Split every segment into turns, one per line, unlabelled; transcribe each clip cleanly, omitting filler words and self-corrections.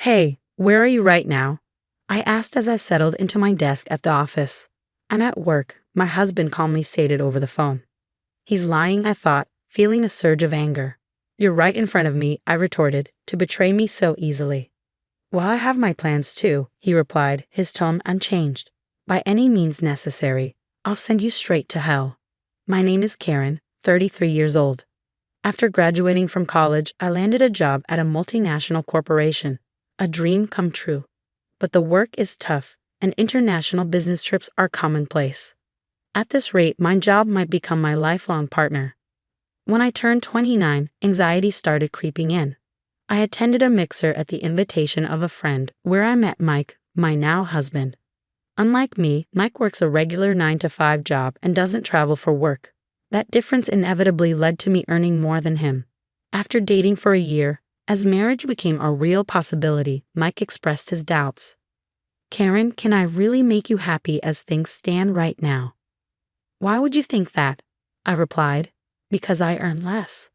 Hey, where are you right now? I asked as I settled into my desk at the office. I'm at work, my husband calmly stated over the phone. He's lying, I thought, feeling a surge of anger. You're right in front of me, I retorted, to betray me so easily. Well, I have my plans too, he replied, his tone unchanged. By any means necessary, I'll send you straight to hell. My name is Karen, 33 years old. After graduating from college, I landed a job at a multinational corporation. A dream come true. But the work is tough, and international business trips are commonplace. At this rate, my job might become my lifelong partner. When I turned 29, anxiety started creeping in. I attended a mixer at the invitation of a friend where I met Mike, my now husband. Unlike me, Mike works a regular 9-to-5 job and doesn't travel for work. That difference inevitably led to me earning more than him. After dating for a year, as marriage became a real possibility, Mike expressed his doubts. Karen, can I really make you happy as things stand right now? Why would you think that? I replied. Because I earn less.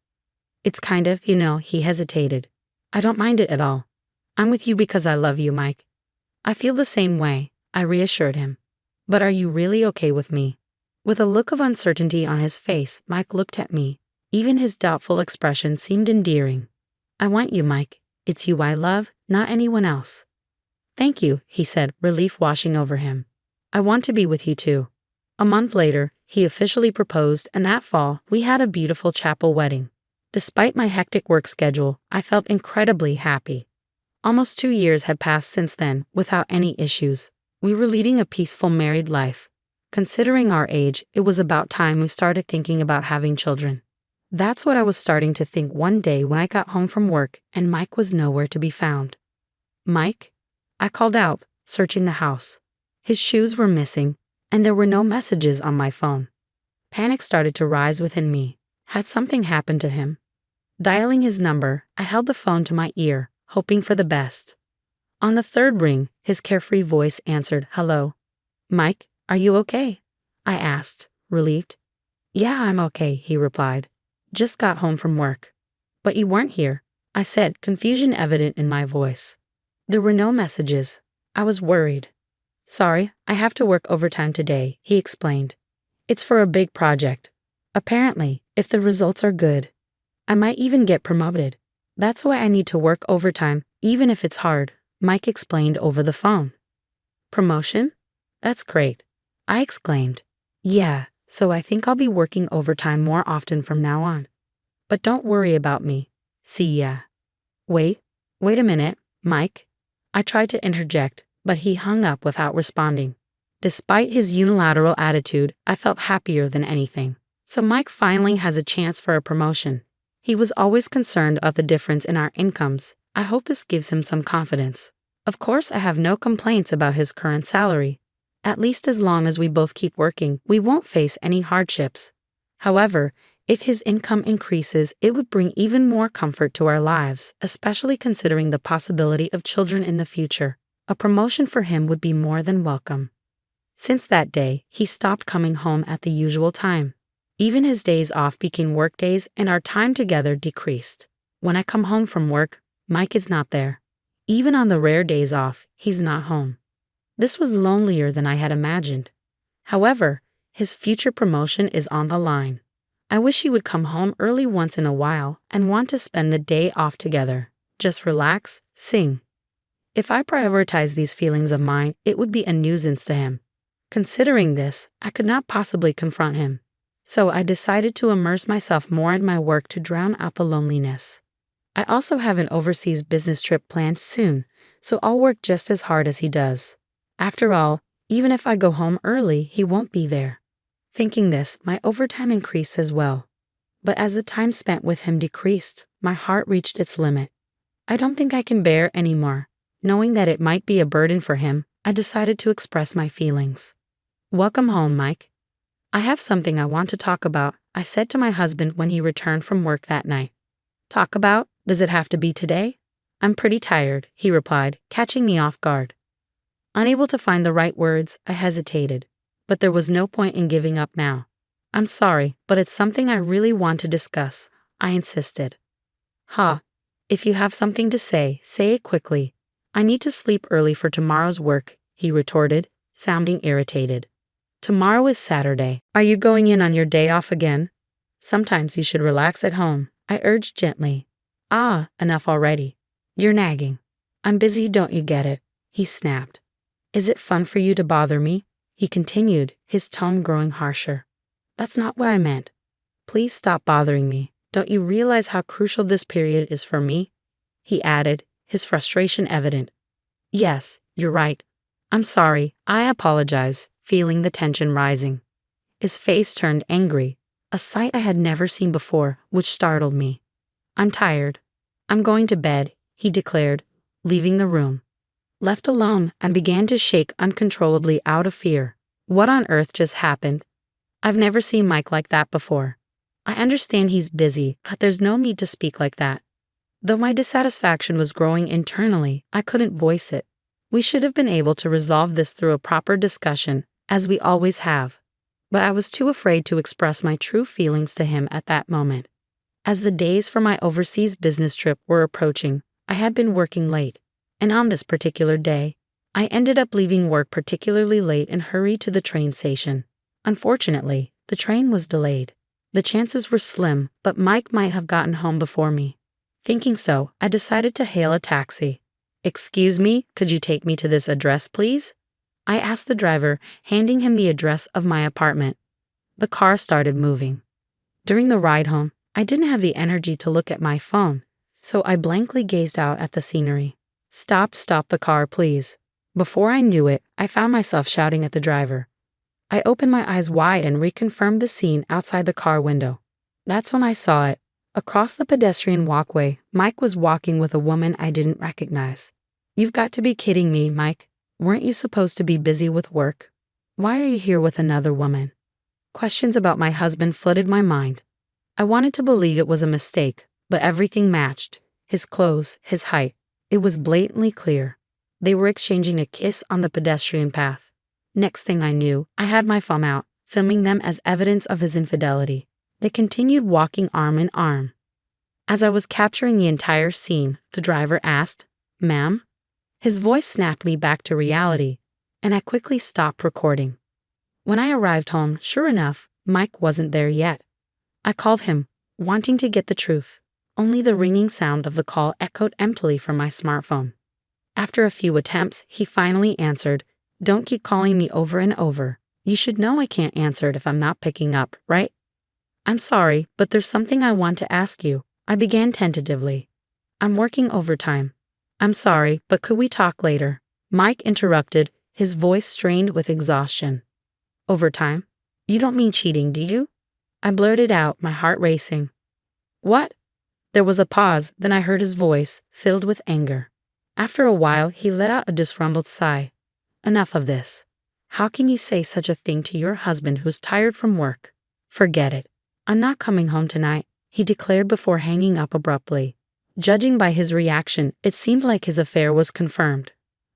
It's kind of, he hesitated. I don't mind it at all. I'm with you because I love you, Mike. I feel the same way, I reassured him. But are you really okay with me? With a look of uncertainty on his face, Mike looked at me. Even his doubtful expression seemed endearing. I want you, Mike. It's you I love, not anyone else. Thank you, he said, relief washing over him. I want to be with you too. A month later, he officially proposed, and that fall, we had a beautiful chapel wedding. Despite my hectic work schedule, I felt incredibly happy. Almost 2 years had passed since then, without any issues. We were leading a peaceful married life. Considering our age, it was about time we started thinking about having children. That's what I was starting to think one day when I got home from work and Mike was nowhere to be found. Mike? I called out, searching the house. His shoes were missing, and there were no messages on my phone. Panic started to rise within me. Had something happened to him? Dialing his number, I held the phone to my ear, hoping for the best. On the third ring, his carefree voice answered, "Hello. Mike, are you okay?" I asked, relieved. "Yeah, I'm okay," he replied. "Just got home from work." "But you weren't here," I said, confusion evident in my voice. There were no messages. I was worried. "Sorry, I have to work overtime today," he explained. "It's for a big project. Apparently, if the results are good, I might even get promoted. That's why I need to work overtime, even if it's hard," Mike explained over the phone. "Promotion? That's great," I exclaimed. "Yeah, so I think I'll be working overtime more often from now on. But don't worry about me. See ya." Wait a minute, Mike." I tried to interject, but he hung up without responding. Despite his unilateral attitude, I felt happier than anything. So Mike finally has a chance for a promotion. He was always concerned about the difference in our incomes. I hope this gives him some confidence. Of course, I have no complaints about his current salary. At least as long as we both keep working, we won't face any hardships. However, if his income increases, it would bring even more comfort to our lives, especially considering the possibility of children in the future. A promotion for him would be more than welcome. Since that day, he stopped coming home at the usual time. Even his days off became work days and our time together decreased. When I come home from work, Mike is not there. Even on the rare days off, he's not home. This was lonelier than I had imagined. However, his future promotion is on the line. I wish he would come home early once in a while and want to spend the day off together. Just relax, sing. If I prioritize these feelings of mine, it would be a nuisance to him. Considering this, I could not possibly confront him. So I decided to immerse myself more in my work to drown out the loneliness. I also have an overseas business trip planned soon, so I'll work just as hard as he does. After all, even if I go home early, he won't be there. Thinking this, my overtime increased as well. But as the time spent with him decreased, my heart reached its limit. I don't think I can bear anymore. Knowing that it might be a burden for him, I decided to express my feelings. "Welcome home, Mike. I have something I want to talk about," I said to my husband when he returned from work that night. "Talk about? Does it have to be today?" "I'm pretty tired," he replied, catching me off guard. Unable to find the right words, I hesitated. But there was no point in giving up now. "I'm sorry, but it's something I really want to discuss," I insisted. "If you have something to say it quickly. I need to sleep early for tomorrow's work, he retorted, sounding irritated. Tomorrow is Saturday. Are you going in on your day off again? Sometimes you should relax at home, I urged gently. Ah, enough already. You're nagging. I'm busy, don't you get it? He snapped. Is it fun for you to bother me? He continued, his tone growing harsher. That's not what I meant. Please stop bothering me. Don't you realize how crucial this period is for me? He added, his frustration evident. Yes, you're right. I'm sorry, I apologize, feeling the tension rising. His face turned angry, a sight I had never seen before, which startled me. I'm tired. I'm going to bed, he declared, leaving the room. Left alone, I began to shake uncontrollably out of fear. What on earth just happened? I've never seen Mike like that before. I understand he's busy, but there's no need to speak like that. Though my dissatisfaction was growing internally, I couldn't voice it. We should have been able to resolve this through a proper discussion, as we always have. But I was too afraid to express my true feelings to him at that moment. As the days for my overseas business trip were approaching, I had been working late, and on this particular day, I ended up leaving work particularly late and hurried to the train station. Unfortunately, the train was delayed. The chances were slim, but Mike might have gotten home before me. Thinking so, I decided to hail a taxi. Excuse me, could you take me to this address, please? I asked the driver, handing him the address of my apartment. The car started moving. During the ride home, I didn't have the energy to look at my phone, so I blankly gazed out at the scenery. Stop the car, please. Before I knew it, I found myself shouting at the driver. I opened my eyes wide and reconfirmed the scene outside the car window. That's when I saw it. Across the pedestrian walkway, Mike was walking with a woman I didn't recognize. You've got to be kidding me, Mike. Weren't you supposed to be busy with work? Why are you here with another woman? Questions about my husband flooded my mind. I wanted to believe it was a mistake, but everything matched. His clothes, his height. It was blatantly clear. They were exchanging a kiss on the pedestrian path. Next thing I knew, I had my phone out, filming them as evidence of his infidelity. They continued walking arm in arm. As I was capturing the entire scene, the driver asked, "Ma'am?" His voice snapped me back to reality, and I quickly stopped recording. When I arrived home, sure enough, Mike wasn't there yet. I called him, wanting to get the truth. Only the ringing sound of the call echoed emptily from my smartphone. After a few attempts, he finally answered, "Don't keep calling me over and over. You should know I can't answer it if I'm not picking up, right?" "I'm sorry, but there's something I want to ask you," I began tentatively. "I'm working overtime." "I'm sorry, but could we talk later?" Mike interrupted, his voice strained with exhaustion. "Overtime? You don't mean cheating, do you?" I blurted out, my heart racing. "What?" There was a pause, then I heard his voice, filled with anger. After a while, he let out a disgruntled sigh. "Enough of this. How can you say such a thing to your husband who's tired from work? Forget it. I'm not coming home tonight," he declared before hanging up abruptly. Judging by his reaction, it seemed like his affair was confirmed.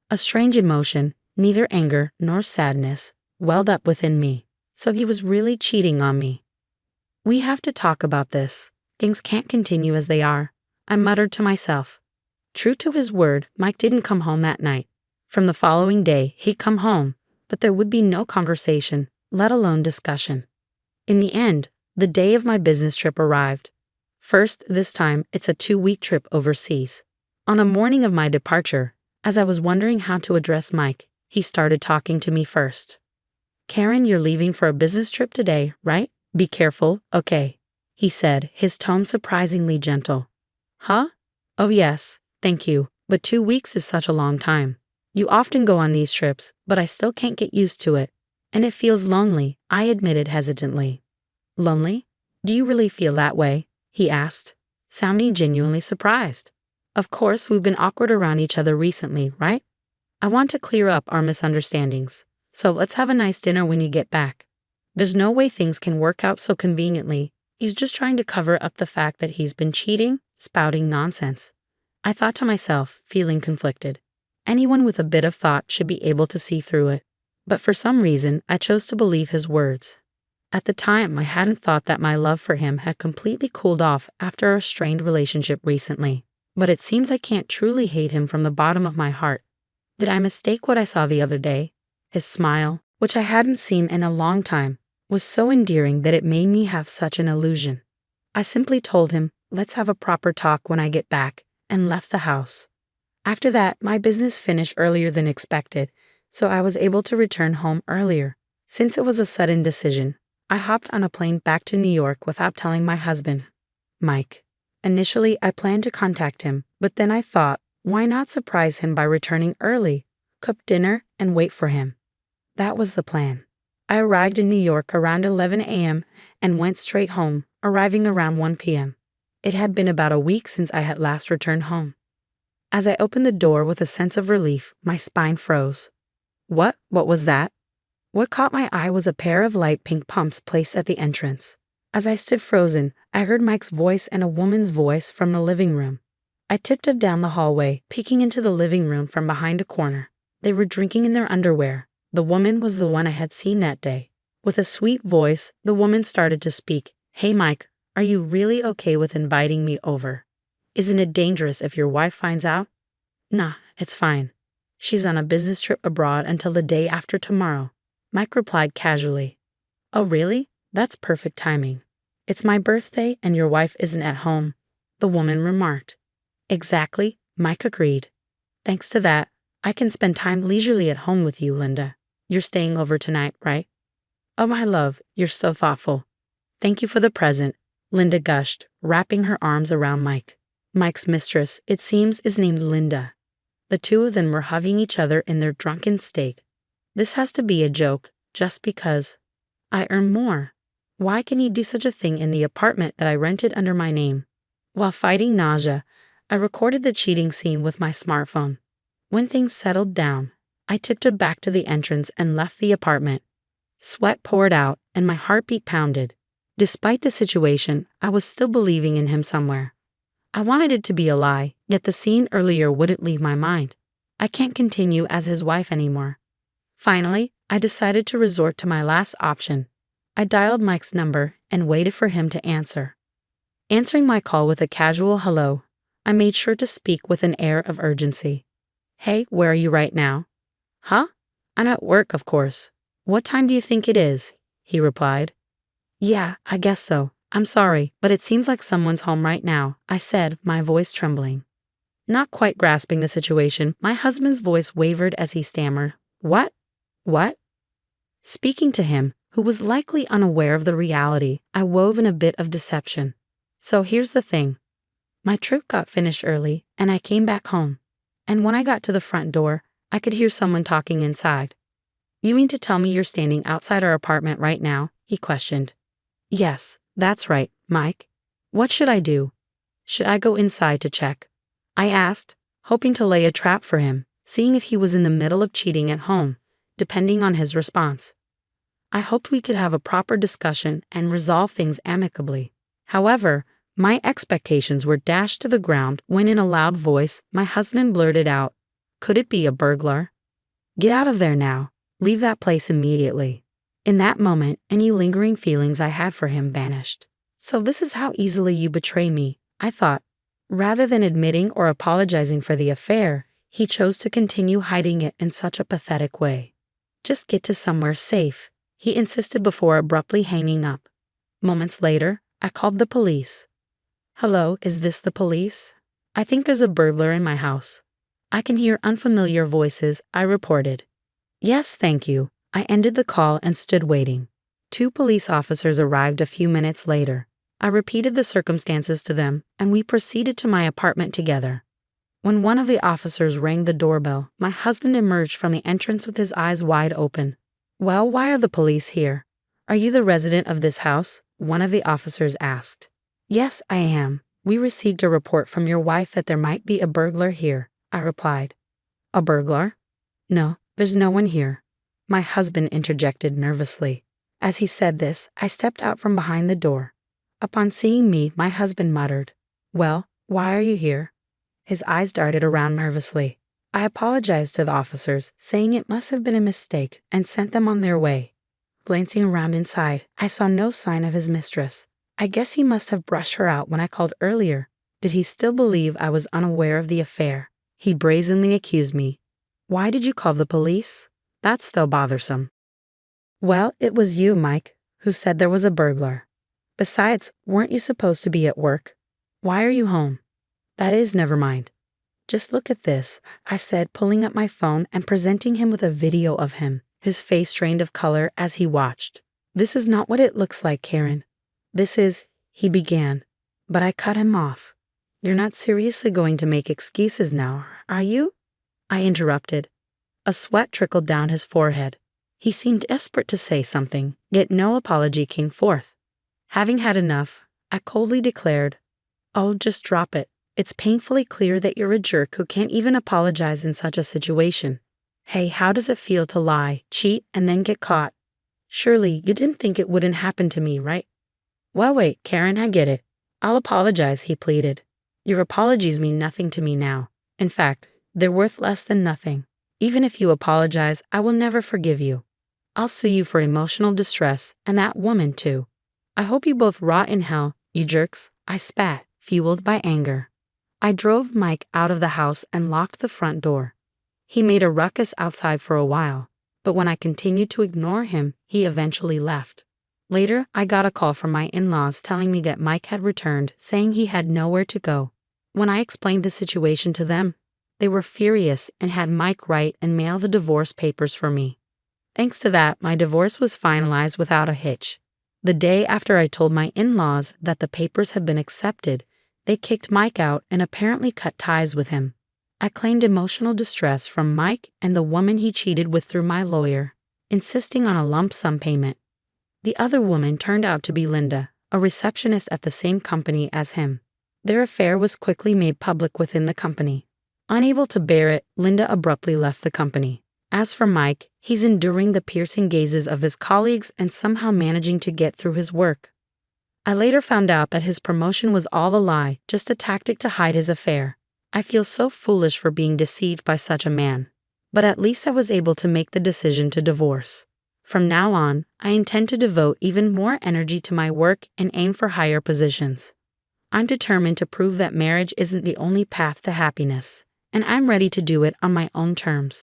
A strange emotion, neither anger nor sadness, welled up within me. So he was really cheating on me. "We have to talk about this. Things can't continue as they are," I muttered to myself. True to his word, Mike didn't come home that night. From the following day, he'd come home, but there would be no conversation, let alone discussion. In the end, the day of my business trip arrived. First, this time, it's a 2-week trip overseas. On the morning of my departure, as I was wondering how to address Mike, he started talking to me first. "Karen, you're leaving for a business trip today, right? Be careful, okay?" he said, his tone surprisingly gentle. "Huh? Oh yes, thank you, but 2 weeks is such a long time. You often go on these trips, but I still can't get used to it. And it feels lonely," I admitted hesitantly. "Lonely? Do you really feel that way?" he asked, sounding genuinely surprised. "Of course, we've been awkward around each other recently, right? I want to clear up our misunderstandings, so let's have a nice dinner when you get back." There's no way things can work out so conveniently. He's just trying to cover up the fact that he's been cheating, spouting nonsense. I thought to myself, feeling conflicted. Anyone with a bit of thought should be able to see through it. But for some reason, I chose to believe his words. At the time, I hadn't thought that my love for him had completely cooled off after our strained relationship recently. but it seems I can't truly hate him from the bottom of my heart. Did I mistake what I saw the other day? His smile, which I hadn't seen in a long time, was so endearing that it made me have such an illusion. I simply told him, let's have a proper talk when I get back, and left the house. After that, my business finished earlier than expected, so I was able to return home earlier. Since it was a sudden decision, I hopped on a plane back to New York without telling my husband, Mike. Initially, I planned to contact him, but then I thought, why not surprise him by returning early, cook dinner, and wait for him? That was the plan. I arrived in New York around 11 a.m. and went straight home, arriving around 1 p.m. It had been about a week since I had last returned home. As I opened the door with a sense of relief, my spine froze. What was that? What caught my eye was a pair of light pink pumps placed at the entrance. As I stood frozen, I heard Mike's voice and a woman's voice from the living room. I tiptoed down the hallway, peeking into the living room from behind a corner. They were drinking in their underwear. The woman was the one I had seen that day. With a sweet voice, the woman started to speak. Hey Mike, are you really okay with inviting me over? Isn't it dangerous if your wife finds out? Nah, it's fine. She's on a business trip abroad until the day after tomorrow. Mike replied casually. Oh really? That's perfect timing. It's my birthday and your wife isn't at home, the woman remarked. Exactly, Mike agreed. Thanks to that, I can spend time leisurely at home with you, Linda. You're staying over tonight, right? Oh, my love, you're so thoughtful. Thank you for the present, Linda gushed, wrapping her arms around Mike. Mike's mistress, it seems, is named Linda. The two of them were hugging each other in their drunken state. This has to be a joke, just because. I earn more. Why can you do such a thing in the apartment that I rented under my name? While fighting nausea, I recorded the cheating scene with my smartphone. When things settled down, I tiptoed back to the entrance and left the apartment. Sweat poured out and my heartbeat pounded. Despite the situation, I was still believing in him somewhere. I wanted it to be a lie, yet the scene earlier wouldn't leave my mind. I can't continue as his wife anymore. Finally, I decided to resort to my last option. I dialed Mike's number and waited for him to answer. Answering my call with a casual hello, I made sure to speak with an air of urgency. Hey, where are you right now? Huh? I'm at work, of course. What time do you think it is? He replied. Yeah, I guess so. I'm sorry, but it seems like someone's home right now, I said, my voice trembling. Not quite grasping the situation, my husband's voice wavered as he stammered. What? What? Speaking to him, who was likely unaware of the reality, I wove in a bit of deception. So here's the thing. My trip got finished early, and I came back home. And when I got to the front door, I could hear someone talking inside. You mean to tell me you're standing outside our apartment right now? He questioned. Yes, that's right, Mike. What should I do? Should I go inside to check? I asked, hoping to lay a trap for him, seeing if he was in the middle of cheating at home, depending on his response. I hoped we could have a proper discussion and resolve things amicably. However, my expectations were dashed to the ground when in a loud voice, my husband blurted out, Could it be a burglar? Get out of there now. Leave that place immediately. In that moment, any lingering feelings I had for him vanished. So this is how easily you betray me, I thought. Rather than admitting or apologizing for the affair, he chose to continue hiding it in such a pathetic way. Just get to somewhere safe, he insisted before abruptly hanging up. Moments later, I called the police. Hello, is this the police? I think there's a burglar in my house. I can hear unfamiliar voices, I reported. Yes, thank you. I ended the call and stood waiting. 2 police officers arrived a few minutes later. I repeated the circumstances to them, and we proceeded to my apartment together. When one of the officers rang the doorbell, my husband emerged from the entrance with his eyes wide open. Well, why are the police here? Are you the resident of this house? One of the officers asked. Yes, I am. We received a report from your wife that there might be a burglar here, I replied. A burglar? No, there's no one here. My husband interjected nervously. As he said this, I stepped out from behind the door. Upon seeing me, my husband muttered, Well, why are you here? His eyes darted around nervously. I apologized to the officers, saying it must have been a mistake, and sent them on their way. Glancing around inside, I saw no sign of his mistress. I guess he must have brushed her out when I called earlier. Did he still believe I was unaware of the affair? He brazenly accused me. Why did you call the police? That's still bothersome. Well, it was you, Mike, who said there was a burglar. Besides, weren't you supposed to be at work? Why are you home? That is, never mind. Just look at this, I said, pulling up my phone and presenting him with a video of him, his face drained of color as he watched. This is not what it looks like, Karen. This is, he began, but I cut him off. You're not seriously going to make excuses now, are you? I interrupted. A sweat trickled down his forehead. He seemed desperate to say something, yet no apology came forth. Having had enough, I coldly declared, "Oh, just drop it. It's painfully clear that you're a jerk who can't even apologize in such a situation. Hey, how does it feel to lie, cheat, and then get caught? Surely you didn't think it wouldn't happen to me, right?" "Well, wait, Karen, I get it. I'll apologize," he pleaded. "Your apologies mean nothing to me now. In fact, they're worth less than nothing. Even if you apologize, I will never forgive you. I'll sue you for emotional distress, and that woman too. I hope you both rot in hell, you jerks," I spat, fueled by anger. I drove Mike out of the house and locked the front door. He made a ruckus outside for a while, but when I continued to ignore him, he eventually left. Later, I got a call from my in-laws telling me that Mike had returned, saying he had nowhere to go. When I explained the situation to them, they were furious and had Mike write and mail the divorce papers for me. Thanks to that, my divorce was finalized without a hitch. The day after I told my in-laws that the papers had been accepted, they kicked Mike out and apparently cut ties with him. I claimed emotional distress from Mike and the woman he cheated with through my lawyer, insisting on a lump sum payment. The other woman turned out to be Linda, a receptionist at the same company as him. Their affair was quickly made public within the company. Unable to bear it, Linda abruptly left the company. As for Mike, he's enduring the piercing gazes of his colleagues and somehow managing to get through his work. I later found out that his promotion was all a lie, just a tactic to hide his affair. I feel so foolish for being deceived by such a man. But at least I was able to make the decision to divorce. From now on, I intend to devote even more energy to my work and aim for higher positions. I'm determined to prove that marriage isn't the only path to happiness, and I'm ready to do it on my own terms.